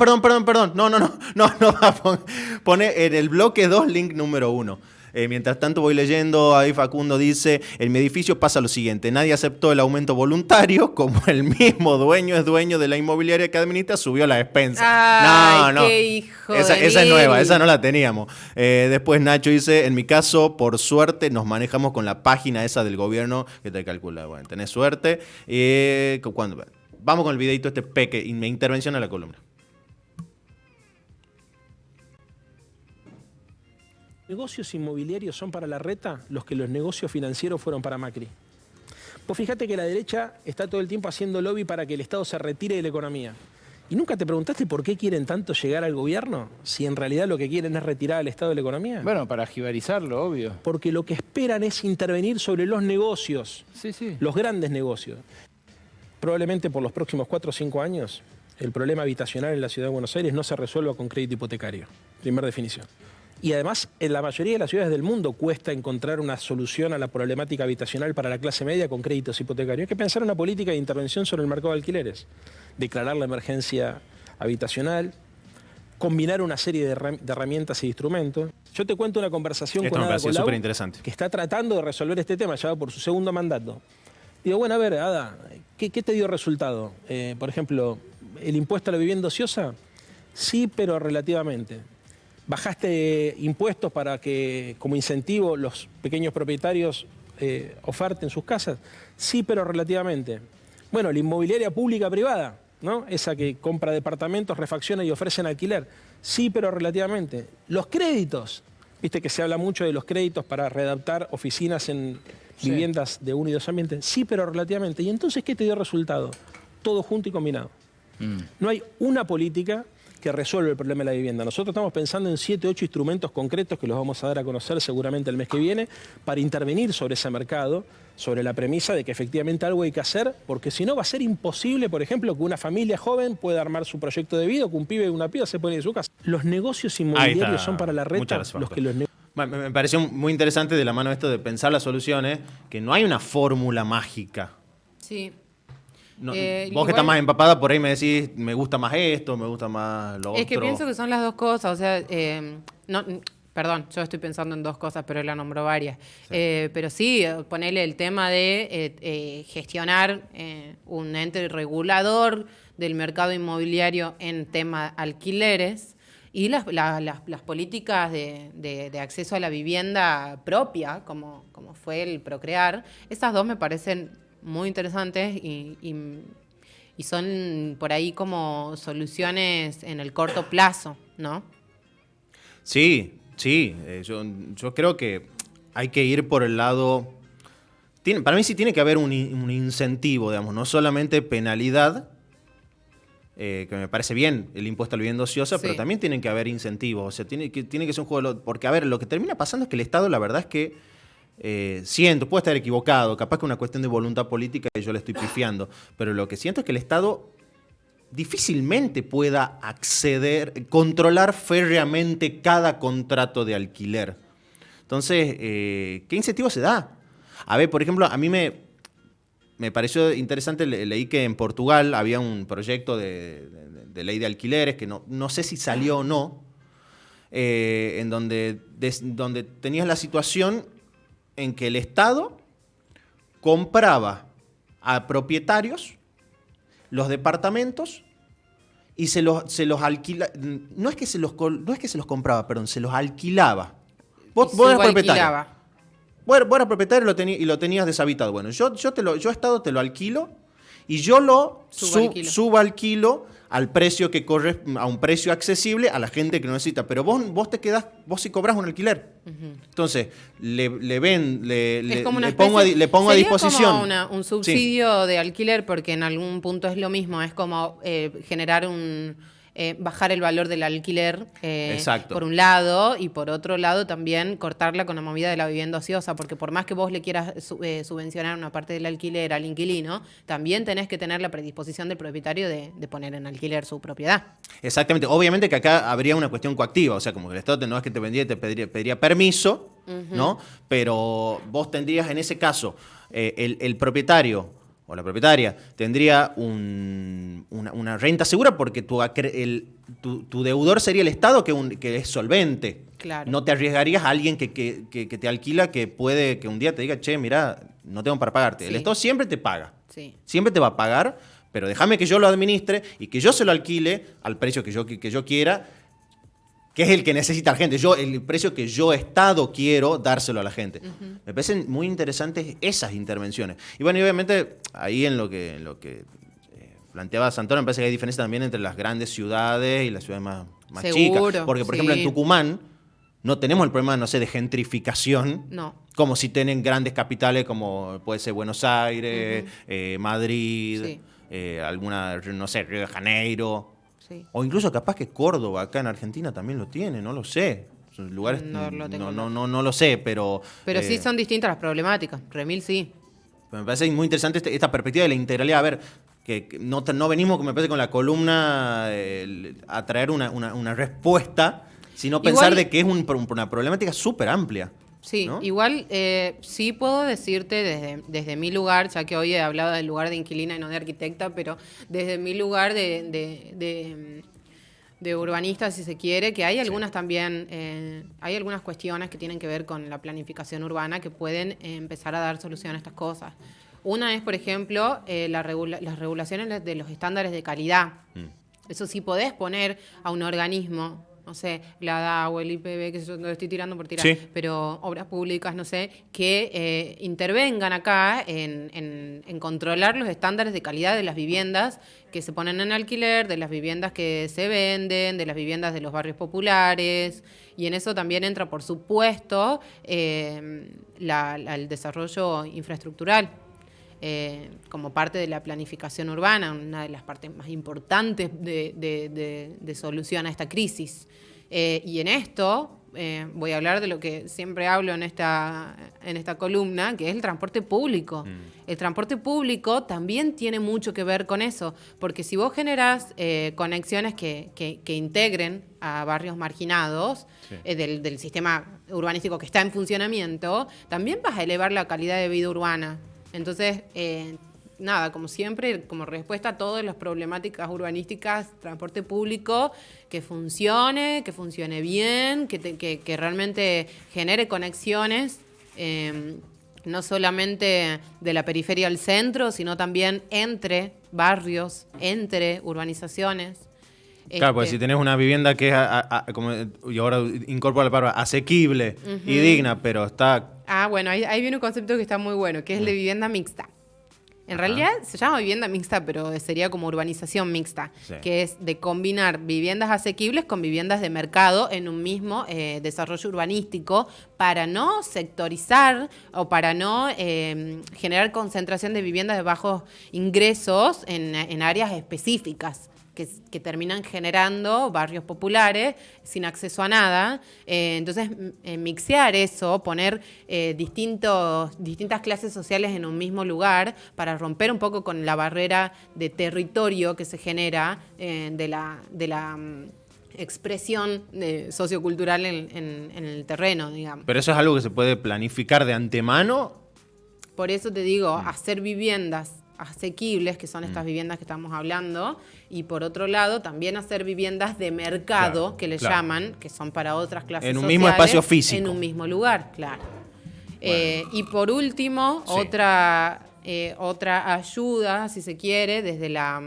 No. Pone en el bloque 2, link número 1. Mientras tanto voy leyendo, ahí Facundo dice, en mi edificio pasa lo siguiente, nadie aceptó el aumento voluntario, como el mismo dueño es dueño de la inmobiliaria que administra, subió la despensa. Ay, No. qué hijo esa de es mil. nueva, esa no la teníamos. Después Nacho dice, en mi caso, por suerte, nos manejamos con la página esa del gobierno que te calcula. Bueno, tenés suerte. Vamos con el videito este peque, y mi intervención a la columna. Negocios inmobiliarios son para Larreta los que los negocios financieros fueron para Macri. Pues fíjate que la derecha está todo el tiempo haciendo lobby para que el Estado se retire de la economía. ¿Y nunca te preguntaste por qué quieren tanto llegar al gobierno si en realidad lo que quieren es retirar al Estado de la economía? Bueno, para jibarizarlo, obvio. Porque lo que esperan es intervenir sobre los negocios, Sí. los grandes negocios. Probablemente por los próximos 4 o 5 años el problema habitacional en la Ciudad de Buenos Aires no se resuelva con crédito hipotecario. Primera definición. Y además, en la mayoría de las ciudades del mundo cuesta encontrar una solución a la problemática habitacional para la clase media con créditos hipotecarios. Hay que pensar en una política de intervención sobre el mercado de alquileres, declarar la emergencia habitacional, combinar una serie de herramientas y instrumentos. Yo te cuento una conversación Esto con me Ada pareció Colau, súper interesante. que está tratando de resolver este tema, ya va por su segundo mandato. Digo, bueno, a ver, Ada, ¿qué te dio resultado? Por ejemplo, ¿el impuesto a la vivienda ociosa? Sí, pero relativamente. ¿Bajaste impuestos para que, como incentivo, los pequeños propietarios oferten sus casas? Sí, pero relativamente. Bueno, la inmobiliaria pública-privada, ¿no? Esa que compra departamentos, refacciona y ofrece en alquiler. Sí, pero relativamente. Los créditos. Viste que se habla mucho de los créditos para readaptar oficinas en viviendas de 1 y 2 ambientes. Sí, pero relativamente. ¿Y entonces qué te dio resultado? Todo junto y combinado. No hay una política que resuelve el problema de la vivienda. Nosotros estamos pensando en 7, 8 instrumentos concretos que los vamos a dar a conocer seguramente el mes que viene para intervenir sobre ese mercado, sobre la premisa de que efectivamente algo hay que hacer, porque si no va a ser imposible, por ejemplo, que una familia joven pueda armar su proyecto de vida, que un pibe y una piba se ponen en su casa. Los negocios inmobiliarios son para Larreta los que los Me pareció muy interesante de la mano esto de pensar las soluciones, que no hay una fórmula mágica. Sí. No, vos igual- que estás más empapada, por ahí me decís, me gusta más esto, me gusta más lo otro. Es que pienso que son las dos cosas, o sea, perdón, yo estoy pensando en dos cosas, pero él la nombró varias. Pero sí, ponerle el tema de gestionar un ente regulador del mercado inmobiliario en tema alquileres y las políticas de acceso a la vivienda propia, como fue el Procrear. Esas dos me parecen muy interesantes y son por ahí como soluciones en el corto plazo, ¿no? Sí. Yo creo que hay que ir por el lado... Para mí sí tiene que haber un incentivo, digamos, no solamente penalidad, que me parece bien el impuesto a la vivienda ociosa, Sí. pero también tienen que haber incentivos. O sea, tiene que ser un juego... Porque, a ver, lo que termina pasando es que el Estado, la verdad es que siento, puedo estar equivocado, capaz que es una cuestión de voluntad política y yo le estoy pifiando, pero lo que siento es que el Estado difícilmente pueda controlar férreamente cada contrato de alquiler. Entonces, ¿qué incentivo se da? A ver, por ejemplo, a mí me pareció interesante, leí que en Portugal había un proyecto de ley de alquileres, que no sé si salió o no, en donde tenías la situación en que el Estado compraba a propietarios los departamentos y se los alquila. No es que se los compraba, perdón, se los alquilaba. Vos eras propietario. Vos eras propietario y lo tenías deshabitado. Bueno, yo Estado te lo alquilo y yo lo subalquilo al precio que corre, a un precio accesible a la gente que lo necesita. Pero vos te quedás, vos sí cobrás un alquiler. Entonces, le pongo a disposición. Sería como un subsidio de alquiler, porque en algún punto es lo mismo. Es como generar bajar el valor del alquiler por un lado, y por otro lado también cortarla con la movida de la vivienda ociosa, porque por más que vos le quieras subvencionar una parte del alquiler al inquilino, también tenés que tener la predisposición del propietario de poner en alquiler su propiedad. Exactamente. Obviamente que acá habría una cuestión coactiva, o sea, como que el Estado no es que te pediría permiso, ¿no? Pero vos tendrías en ese caso, el propietario o la propietaria tendría una renta segura, porque tu deudor sería el Estado, que es solvente. Claro. No te arriesgarías a alguien que te alquila, que puede que un día te diga, che, mirá, no tengo para pagarte. Sí. El Estado siempre te paga. Sí. Siempre te va a pagar, pero déjame que yo lo administre y que yo se lo alquile al precio que yo quiera, que es el que necesita la gente. El precio que yo, Estado, quiero dárselo a la gente. Me parecen muy interesantes esas intervenciones. Y bueno, y obviamente, ahí en lo que planteaba Santoro, me parece que hay diferencia también entre las grandes ciudades y las ciudades más chicas. Porque, por ejemplo, en Tucumán no tenemos el problema, no sé, de gentrificación. No. Como si tienen grandes capitales como puede ser Buenos Aires, Madrid, alguna, no sé, Río de Janeiro. Sí. O incluso capaz que Córdoba, acá en Argentina, también lo tiene, no lo sé. Son lugares, no lo sé, pero... Pero sí son distintas las problemáticas, remil sí. Me parece muy interesante esta perspectiva de la integralidad. A ver, que no venimos, me parece, con la columna a traer una respuesta, sino pensar de que es una problemática súper amplia. Sí, ¿no? Igual sí puedo decirte desde mi lugar, ya que hoy he hablado del lugar de inquilina y no de arquitecta, pero desde mi lugar de urbanista, si se quiere, que hay algunas también, hay algunas cuestiones que tienen que ver con la planificación urbana que pueden empezar a dar solución a estas cosas. Una es, por ejemplo, las regulaciones de los estándares de calidad. Eso sí podés poner a un organismo, no sé, la DA o el IPB, que yo lo estoy tirando por tirar, pero obras públicas, no sé, que intervengan acá en controlar los estándares de calidad de las viviendas que se ponen en alquiler, de las viviendas que se venden, de las viviendas de los barrios populares, y en eso también entra, por supuesto, el desarrollo infraestructural. Como parte de la planificación urbana, una de las partes más importantes de solución a esta crisis. Y en esto voy a hablar de lo que siempre hablo en esta columna, que es el transporte público. El transporte público también tiene mucho que ver con eso, porque si vos generás conexiones que integren a barrios marginados del sistema urbanístico que está en funcionamiento, también vas a elevar la calidad de vida urbana. Entonces, nada, como siempre, como respuesta a todas las problemáticas urbanísticas, transporte público que funcione bien, que realmente genere conexiones, no solamente de la periferia al centro, sino también entre barrios, entre urbanizaciones. Claro, porque si tenés una vivienda que es, y ahora incorpora la palabra, asequible y digna, pero está... Bueno, ahí viene un concepto que está muy bueno, que es la vivienda mixta. En realidad se llama vivienda mixta, pero sería como urbanización mixta, que es de combinar viviendas asequibles con viviendas de mercado en un mismo desarrollo urbanístico, para no sectorizar o para no generar concentración de viviendas de bajos ingresos en áreas específicas, que terminan generando barrios populares sin acceso a nada. Entonces, mixear eso, poner distintas clases sociales en un mismo lugar para romper un poco con la barrera de territorio que se genera de la expresión sociocultural en el terreno, digamos. ¿Pero eso es algo que se puede planificar de antemano? Por eso te digo, hacer viviendas asequibles, que son estas viviendas que estamos hablando, y por otro lado también hacer viviendas de mercado, que le llaman, que son para otras clases sociales. En un mismo espacio físico. En un mismo lugar, claro. Bueno. Y por último, otra otra ayuda, si se quiere, desde la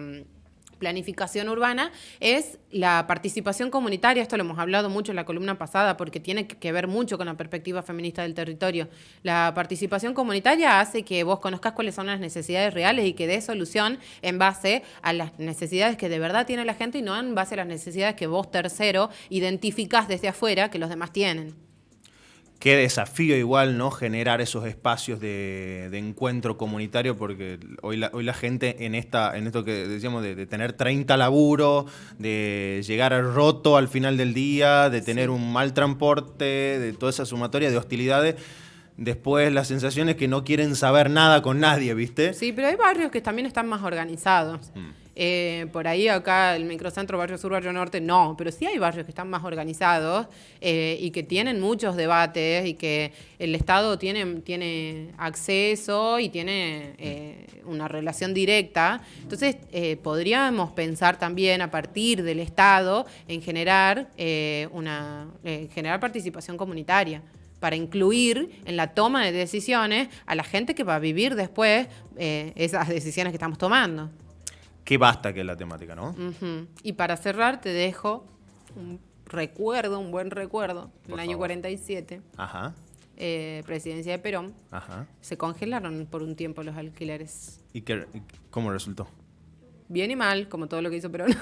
planificación urbana, es la participación comunitaria. Esto lo hemos hablado mucho en la columna pasada porque tiene que ver mucho con la perspectiva feminista del territorio. La participación comunitaria hace que vos conozcas cuáles son las necesidades reales y que des solución en base a las necesidades que de verdad tiene la gente y no en base a las necesidades que vos, tercero, identificás desde afuera que los demás tienen. Qué desafío igual, ¿no? Generar esos espacios de encuentro comunitario, porque hoy la gente en esto que decíamos de tener 30 laburos, de llegar roto al final del día, de tener un mal transporte, de toda esa sumatoria de hostilidades, después la sensación es que no quieren saber nada con nadie, ¿viste? Sí, pero hay barrios que también están más organizados. Por ahí acá el microcentro, barrio sur, barrio norte, no, pero sí hay barrios que están más organizados y que tienen muchos debates y que el Estado tiene acceso y tiene una relación directa. Entonces, podríamos pensar también a partir del Estado en generar generar participación comunitaria para incluir en la toma de decisiones a la gente que va a vivir después esas decisiones que estamos tomando. Qué basta que es la temática, ¿no? Uh-huh. Y para cerrar te dejo un buen recuerdo, en Por el año favor. 47, Ajá, presidencia de Perón, ajá. se congelaron por un tiempo los alquileres. ¿Y cómo resultó? Bien y mal, como todo lo que hizo Perón.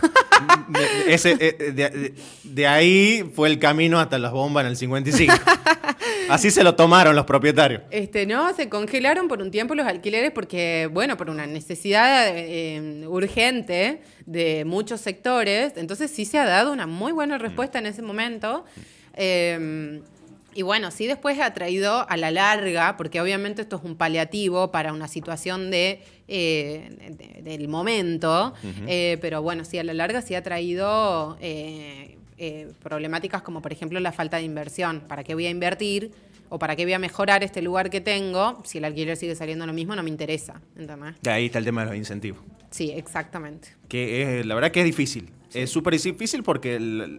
De ahí fue el camino hasta las bombas en el 55. Así se lo tomaron los propietarios. No, se congelaron por un tiempo los alquileres porque, bueno, por una necesidad urgente de muchos sectores. Entonces sí se ha dado una muy buena respuesta en ese momento. Y bueno, sí después ha traído a la larga, porque obviamente esto es un paliativo para una situación del momento, pero bueno, sí a la larga sí ha traído problemáticas como por ejemplo la falta de inversión. ¿Para qué voy a invertir? ¿O para qué voy a mejorar este lugar que tengo? Si el alquiler sigue saliendo lo mismo, no me interesa. ¿Entendés? De ahí está el tema de los incentivos. Sí, exactamente. Que la verdad que es difícil. Sí. Es súper difícil porque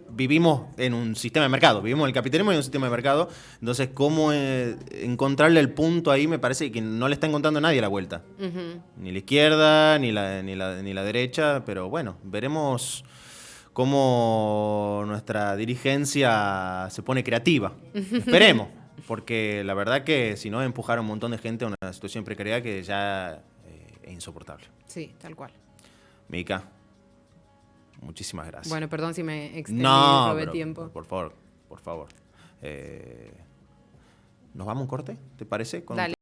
vivimos en un sistema de mercado. Vivimos en el capitalismo y en un sistema de mercado. Entonces, cómo encontrarle el punto ahí me parece que no le está encontrando nadie la vuelta. Uh-huh. Ni la izquierda, ni la derecha. Pero bueno, veremos cómo nuestra dirigencia se pone creativa. Esperemos. Porque la verdad que si no empujar a un montón de gente a una situación de precariedad que ya es insoportable. Sí, tal cual. Mica, muchísimas gracias. Bueno, perdón si me extendí, robé tiempo. Por favor. ¿Nos vamos a un corte? ¿Te parece? Dale.